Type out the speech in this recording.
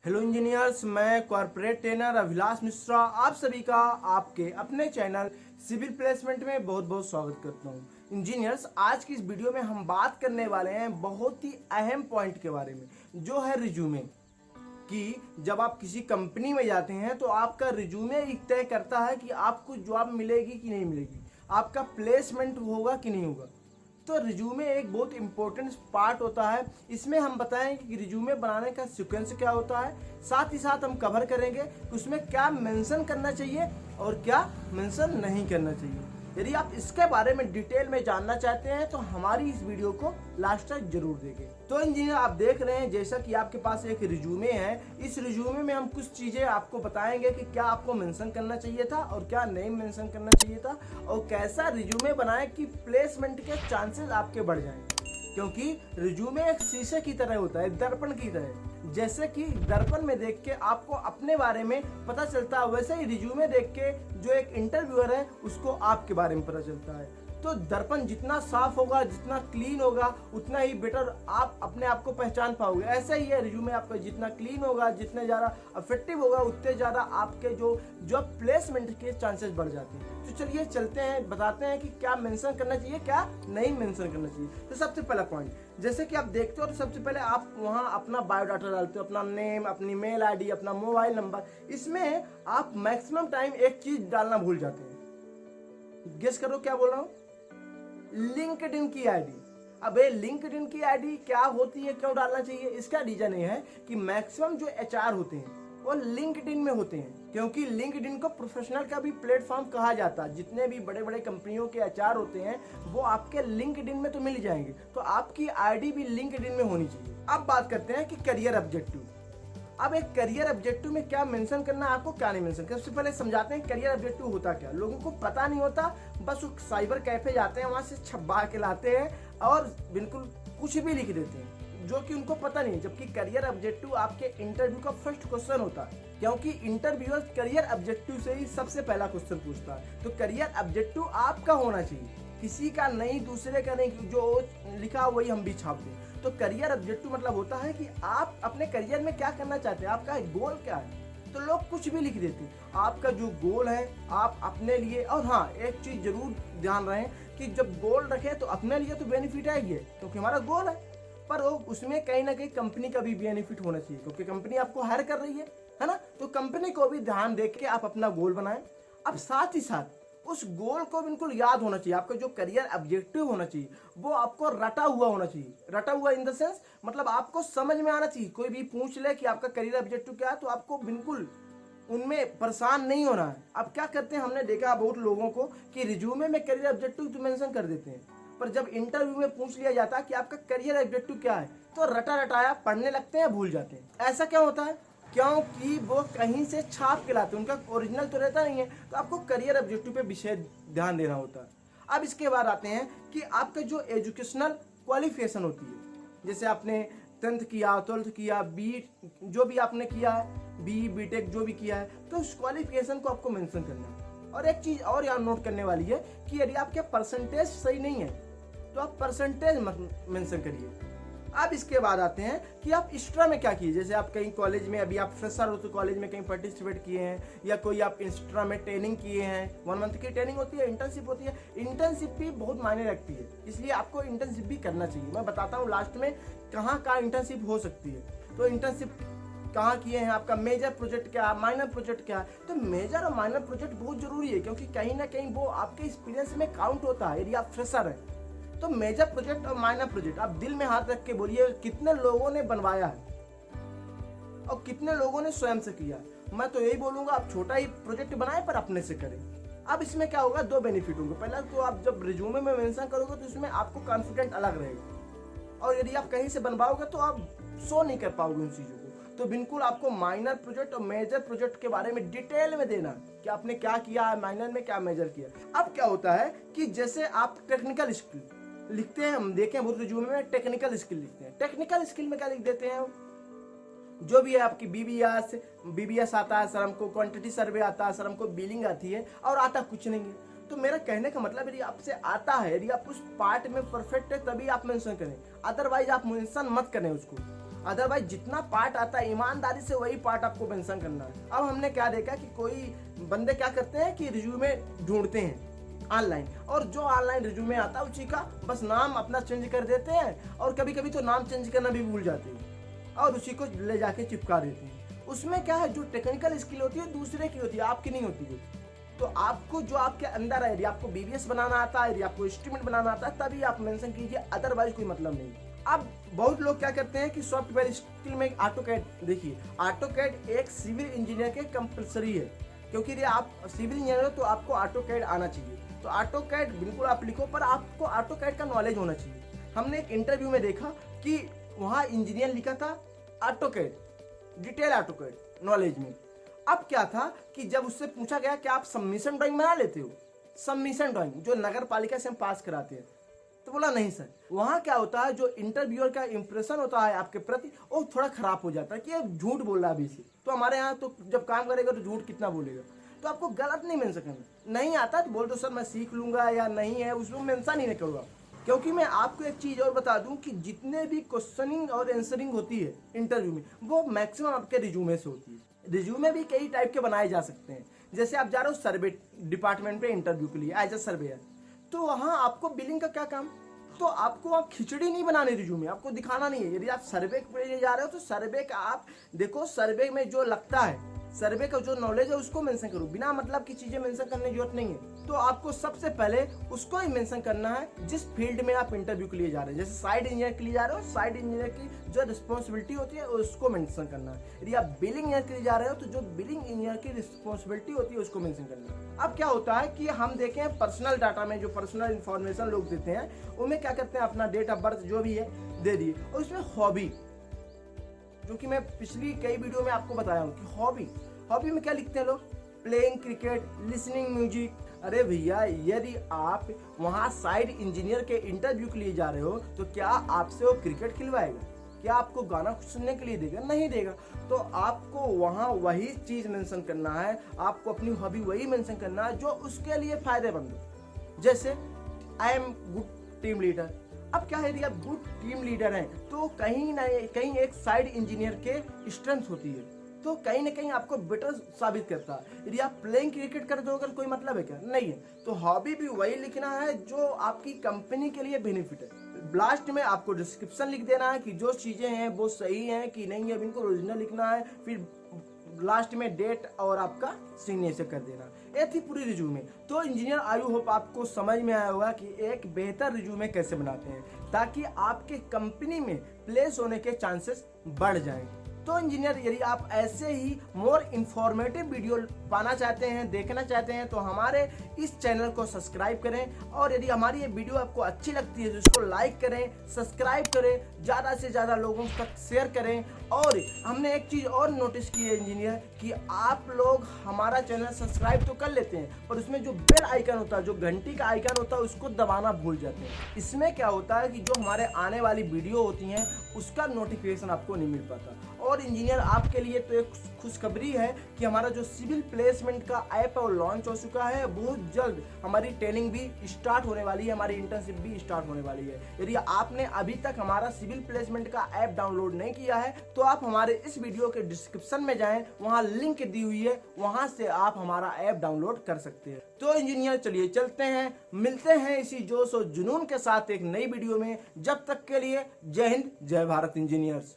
Hello engineers, मैं corporate trainer Abhilash Mishra आप सभी का आपके अपने चैनल सिविल प्लेसमेंट में बहुत बहुत स्वागत करता हूं। इंजीनियर्स, आज की इस वीडियो में हम बात करने वाले हैं बहुत ही अहम पॉइंट के बारे में, जो है रिज्यूमे। कि जब आप किसी कंपनी में जाते हैं तो आपका रिज्यूमे ही तय करता है कि आपको जॉब मिलेगी कि नहीं मिलेगी, आपका प्लेसमेंट होगा कि नहीं होगा। तो रिज्यूमे एक बहुत इंपॉर्टेंट पार्ट होता है। इसमें हम बताएं कि रिज्यूमे बनाने का सीक्वेंस क्या होता है, साथ ही साथ हम कवर करेंगे कि उसमें क्या मेंशन करना चाहिए और क्या मेंशन नहीं करना चाहिए। यदि आप इसके बारे में डिटेल में जानना चाहते हैं तो हमारी इस वीडियो को लास्ट तक जरूर देखें। तो इंजीनियर, आप देख रहे हैं जैसा कि आपके पास एक रिज्यूमे है। इस रिज्यूमे में हम कुछ चीजें आपको बताएंगे कि क्या आपको मेंशन करना चाहिए था और क्या नहीं मेंशन करना चाहिए था, और कैसा रिज्यूमे बनाएं कि प्लेसमेंट के चांसेस आपके बढ़ जाएं। क्योंकि रिज्यूमे एक शीशे की तरह होता है, दर्पण की तरह। जैसे कि दर्पण में देख के आपको अपने बारे में पता चलता है, वैसे ही रिज्यूमे देख के जो एक इंटरव्यूअर है उसको आपके बारे में पता चलता है। तो दर्पण जितना साफ होगा, जितना क्लीन होगा, उतना ही बेटर आप अपने आप को पहचान पाओगे। ऐसा ही है रिज्यूमे आपका, जितना क्लीन होगा, जितने ज़्यादा इफेक्टिव होगा, उतने ज़्यादा आपके जो जॉब प्लेसमेंट के चांसेस बढ़ जाते हैं। तो चलिए चलते हैं, बताते हैं कि क्या मेंशन करना चाहिए, क्या नहीं मेंशन करना चाहिए। तो सबसे पहला पॉइंट, जैसे कि आप देखते हो तो सबसे पहले आप वहाँ अपना बायोडाटा डालते हो, अपना नेम, अपनी मेल आईडी, अपना मोबाइल नंबर। इसमें आप मैक्सिमम टाइम एक चीज डालना भूल जाते हैं। गेस करो क्या बोल रहा हूँ? लिंक्डइन की आईडी। अबे लिंक्डइन की आईडी क्या होती है, क्यों डालना चाहिए? इसका रीजन ये है कि मैक्सिमम जो एचआर होते हैं वो लिंक्डइन में होते हैं, क्योंकि लिंक्डइन को प्रोफेशनल का भी प्लेटफॉर्म कहा जाता है। जितने भी बड़े बड़े कंपनियों के एचआर होते हैं वो आपके लिंक्डइन में तो मिल जाएंगे, तो आपकी आईडी भी लिंक्डइन में होनी चाहिए। अब बात करते हैं कि करियर ऑब्जेक्टिव। अब एक करियर ऑब्जेक्टिव में क्या मेंशन करना है आपको, क्या नहीं मेंशन करना। सबसे पहले समझाते हैं करियर ऑब्जेक्टिव होता क्या। लोगों को पता नहीं होता, बस वो साइबर कैफे जाते हैं, वहां से छपा के लाते हैं और बिल्कुल कुछ भी लिख देते हैं जो कि उनको पता नहीं। जबकि करियर ऑब्जेक्टिव आपके इंटरव्यू का फर्स्ट क्वेश्चन होता है, क्योंकि इंटरव्यूअर करियर ऑब्जेक्टिव से ही सबसे पहला क्वेश्चन पूछता है। तो करियर ऑब्जेक्टिव आपका होना चाहिए, किसी का नहीं, दूसरे का नहीं। जो लिखा वही हम भी छाप दें। तो करियर ऑब्जेक्टिव मतलब होता है कि आप अपने करियर में क्या करना चाहते हैं, आपका गोल क्या है। तो लोग कुछ भी लिख देते हैं। आपका जो गोल है आप अपने लिए, और हाँ एक चीज जरूर ध्यान रहे कि जब गोल रखें तो अपने लिए तो बेनिफिट है ही, क्योंकि हमारा गोल है, पर वो उसमें कहीं ना कहीं कंपनी का भी बेनिफिट होना चाहिए, क्योंकि कंपनी आपको हायर कर रही है ना। तो कंपनी को भी ध्यान देख के आप अपना गोल बनाएं। अब साथ ही साथ उस गोल को बिल्कुल याद होना चाहिए। आपका जो करियर ऑब्जेक्टिव होना चाहिए वो आपको रटा हुआ होना चाहिए। रटा हुआ इन द सेंस मतलब आपको समझ में आना चाहिए। कोई भी पूछ ले कि आपका करियर ऑब्जेक्टिव क्या है तो आपको बिल्कुल उनमें परेशान नहीं होना है। अब क्या करते हैं, हमने देखा बहुत लोगों को कि रिज्यूमे में करियर ऑब्जेक्टिव तो मेंशन कर देते हैं, पर जब इंटरव्यू में पूछ लिया जाता है कि आपका करियर ऑब्जेक्टिव क्या है तो रटा रटाया पढ़ने लगते हैं, भूल जाते हैं। ऐसा क्या होता है? क्योंकि वो कहीं से छाप के लाते हैं, उनका ओरिजिनल तो रहता नहीं है। तो आपको करियर ऑब्जेक्टिव पे विशेष ध्यान देना होता है। अब इसके बाद आते हैं कि आपका जो एजुकेशनल क्वालिफिकेशन होती है, जैसे आपने 10th किया, 12th किया, बी जो भी आपने किया है, बी बीटेक जो भी किया है, तो उस क्वालिफिकेशन को आपको मेंशन करना है। और एक चीज और यहाँ नोट करने वाली है कि यदि आपके परसेंटेज सही नहीं है तो आप परसेंटेज मत मेंशन करिए। अब इसके बाद आते हैं कि आप एक्स्ट्रा में क्या किए। जैसे आप कहीं कॉलेज में, अभी आप फ्रेशर हो तो कॉलेज में कहीं पार्टिसिपेट किए हैं, या कोई आप एक्स्ट्रा में ट्रेनिंग किए हैं। 1 मंथ की ट्रेनिंग होती है, इंटर्नशिप होती है। इंटर्नशिप भी बहुत मायने रखती है, इसलिए आपको इंटर्नशिप भी करना चाहिए। मैं बताता हूँ लास्ट में कहाँ कहाँ इंटर्नशिप हो सकती है। तो इंटर्नशिप कहाँ किए हैं, आपका मेजर प्रोजेक्ट क्या है, माइनर प्रोजेक्ट क्या है। तो मेजर और माइनर प्रोजेक्ट बहुत जरूरी है, क्योंकि कहीं ना कहीं वो आपके एक्सपीरियंस में काउंट होता है। यदि आप फ्रेशर हैं तो मेजर प्रोजेक्ट और माइनर प्रोजेक्ट आप दिल में हाथ रख के बोलिए कितने लोगों ने बनवाया है और कितने लोगों ने स्वयं से किया। मैं तो यही बोलूंगा आप छोटा ही प्रोजेक्ट बनाए पर अपने से करें। अब इसमें क्या होगा, 2 बेनिफिट होंगे। पहला तो आप जब रिज्यूमे में मेंशन करोगे तो इसमें आपको कॉन्फिडेंट अलग रहेगा, और यदि आप कहीं से बनवाओगे तो आप शो नहीं कर पाओगे उन चीजों को। तो बिल्कुल आपको माइनर प्रोजेक्ट और मेजर प्रोजेक्ट के बारे में डिटेल में देना कि आपने क्या किया है, माइनर में क्या मेजर किया। अब क्या होता है कि जैसे आप टेक्निकल स्किल लिखते हैं, हम देखें बहुत रिज्यूमे में टेक्निकल स्किल लिखते हैं। टेक्निकल स्किल में क्या लिख देते हैं, जो भी है आपकी बीबीएस आता है सर हमको, क्वांटिटी सर्वे आता है सर हमको, बिलिंग आती है, और आता कुछ नहीं है। तो मेरा कहने का मतलब यदि आपसे आता है, यदि आप उस पार्ट में परफेक्ट है तभी आप मेंशन करें, अदरवाइज आप मेंशन मत करें उसको। अदरवाइज जितना पार्ट आता है ईमानदारी से वही पार्ट आपको मेंशन करना है। अब हमने क्या देखा कि कोई बंदे क्या करते हैं कि रिज्यूमे ढूंढते हैं ऑनलाइन, और जो ऑनलाइन रिज्यूमे आता है उसी का बस नाम अपना चेंज कर देते हैं, और कभी कभी तो नाम चेंज करना भी भूल जाते हैं और उसी को ले जाके चिपका देते हैं। उसमें क्या है, जो टेक्निकल स्किल होती है दूसरे की होती है, आपकी नहीं होती है। तो आपको जो आपके अंदर है, यदि आपको बीबीएस बनाना आता है, यदि आपको एस्टीमेट बनाना आता है, तभी आप मेंशन कीजिए, अदरवाइज कोई मतलब नहीं। अब बहुत लोग क्या करते हैं कि सॉफ्टवेयर स्किल में ऑटोकैड, देखिए ऑटोकैड एक सिविल इंजीनियर के कंपलसरी है, क्योंकि यदि आप सिविल इंजीनियर हो तो आपको ऑटोकैड आना चाहिए। तो ऑटोकैड बिल्कुल आप लिखो, पर आपको ऑटोकैड का नॉलेज होना चाहिए। हमने एक इंटरव्यू में देखा कि वहाँ इंजीनियर लिखा था ऑटोकैड, डिटेल ऑटोकैड नॉलेज में। अब क्या था कि जब उससे पूछा गया कि आप सबमिशन ड्राइंग बना लेते हो, सबमिशन ड्राइंग जो नगर पालिका से हम पास कराते हैं, तो बोला नहीं सर। वहाँ क्या होता है, जो इंटरव्यूअर का इंप्रेशन होता है आपके प्रति वो थोड़ा खराब हो जाता है कि ये झूठ बोल रहा है अभी से। तो हमारे यहाँ तो जब काम करेगा तो झूठ कितना बोलेगा। तो आपको गलत नहीं मेंशन करना, नहीं आता तो बोल दो सर मैं सीख लूंगा, या नहीं है उसमें मेंशन ही नहीं करूँगा। क्योंकि मैं आपको एक चीज़ और बता दूं कि जितने भी क्वेश्चनिंग और आंसरिंग होती है इंटरव्यू में, वो मैक्सिमम आपके रिज्यूमे से होती है। रिज्यूमे भी कई टाइप के बनाए जा सकते हैं। जैसे आप जा रहे हो सर्वे डिपार्टमेंट पे इंटरव्यू के लिए एज ए सर्वेयर, तो वहाँ आपको बिलिंग का क्या काम, तो आपको आप खिचड़ी नहीं बनाने रिज्यूमे, आपको दिखाना नहीं है। यदि आप सर्वे के लिए जा रहे हो तो सर्वे का आप देखो, सर्वे में जो लगता है, सर्वे का जो नॉलेज है उसको मेंशन करो, बिना मतलब की चीजें मेंशन करने की जरूरत नहीं है। तो आपको सबसे पहले उसको ही मेंशन करना है जिस फील्ड में आप इंटरव्यू के लिए जा रहे हैं। जैसे साइड इंजीनियर के लिए जा रहे हो, साइड इंजीनियर की जो रिस्पॉन्सिबिलिटी होती है उसको मेंशन करना है। यदि आप बिलिंग इंजीनियर के लिए जा रहे हो तो जो बिलिंग इंजीनियर की रिस्पॉन्सिबिलिटी होती है उसको मेंशन करना है। अब क्या होता है कि हम देखें पर्सनल डाटा में जो पर्सनल इंफॉर्मेशन लोग देते हैं, उनमें क्या करते हैं, अपना डेट ऑफ बर्थ जो भी है दे दिए, और उसमें हॉबी, जो कि मैं पिछली कई वीडियो में आपको बताया हूँ कि हॉबी में क्या लिखते हैं लोग, प्लेइंग क्रिकेट, लिसनिंग म्यूजिक। अरे भैया, यदि आप वहाँ साइड इंजीनियर के इंटरव्यू के लिए जा रहे हो तो क्या आपसे वो क्रिकेट खिलवाएगा, क्या आपको गाना सुनने के लिए देगा, नहीं देगा। तो आपको वहाँ वही चीज़ मेंशन करना है, आपको अपनी हॉबी वही मेंशन करना है जो उसके लिए फायदेमंद हो। जैसे I am good team leader. अब क्या है, यदि आप गुड टीम लीडर हैं तो कहीं ना कहीं एक साइड इंजीनियर के स्ट्रेंथ होती है, तो कहीं ना कहीं आपको बेटर साबित करता है। यदि आप प्लेइंग क्रिकेट कर दोगे कोई मतलब है क्या, नहीं है। तो हॉबी भी वही लिखना है जो आपकी कंपनी के लिए बेनिफिट है। लास्ट में आपको डिस्क्रिप्शन लिख देना है कि जो चीजें हैं वो सही हैं कि नहीं है, इनको ओरिजिनल लिखना है, फिर लास्ट में डेट और आपका सिग्नेचर कर देना। ये थी पूरी रिज्यूमे। तो इंजीनियर, आई होप आपको समझ में आया होगा कि एक बेहतर रिज्यूमे कैसे बनाते हैं, ताकि आपके कंपनी में प्लेस होने के चांसेस बढ़ जाएं। तो इंजीनियर, यदि आप ऐसे ही मोर इन्फॉर्मेटिव वीडियो पाना चाहते हैं, देखना चाहते हैं, तो हमारे इस चैनल को सब्सक्राइब करें। और यदि हमारी ये वीडियो आपको अच्छी लगती है तो इसको लाइक करें, सब्सक्राइब करें, ज़्यादा से ज़्यादा लोगों तक शेयर करें। और हमने एक चीज़ और नोटिस की है इंजीनियर, कि आप लोग हमारा चैनल सब्सक्राइब तो कर लेते हैं, पर उसमें जो बेल आइकन होता है, जो घंटी का आइकन होता है, उसको दबाना भूल जाते हैं। इसमें क्या होता है कि जो हमारे आने वाली वीडियो होती हैं उसका नोटिफिकेशन आपको नहीं मिल पाता। और इंजीनियर, आपके लिए तो एक खुशखबरी है कि हमारा जो सिविल प्लेसमेंट का ऐप है वो लॉन्च हो चुका है। बहुत जल्द हमारी ट्रेनिंग भी स्टार्ट होने वाली है, हमारी इंटर्नशिप भी स्टार्ट होने वाली है। यदि आपने अभी तक हमारा सिविल प्लेसमेंट का ऐप डाउनलोड नहीं किया है तो आप हमारे इस वीडियो के डिस्क्रिप्शन में जाएं, वहां लिंक दी हुई है, वहां से आप हमारा ऐप डाउनलोड कर सकते हैं। तो इंजीनियर, चलिए चलते हैं, मिलते हैं इसी जोश और जुनून के साथ एक नई वीडियो में। जब तक के लिए जय हिंद, जय भारत इंजीनियर्स।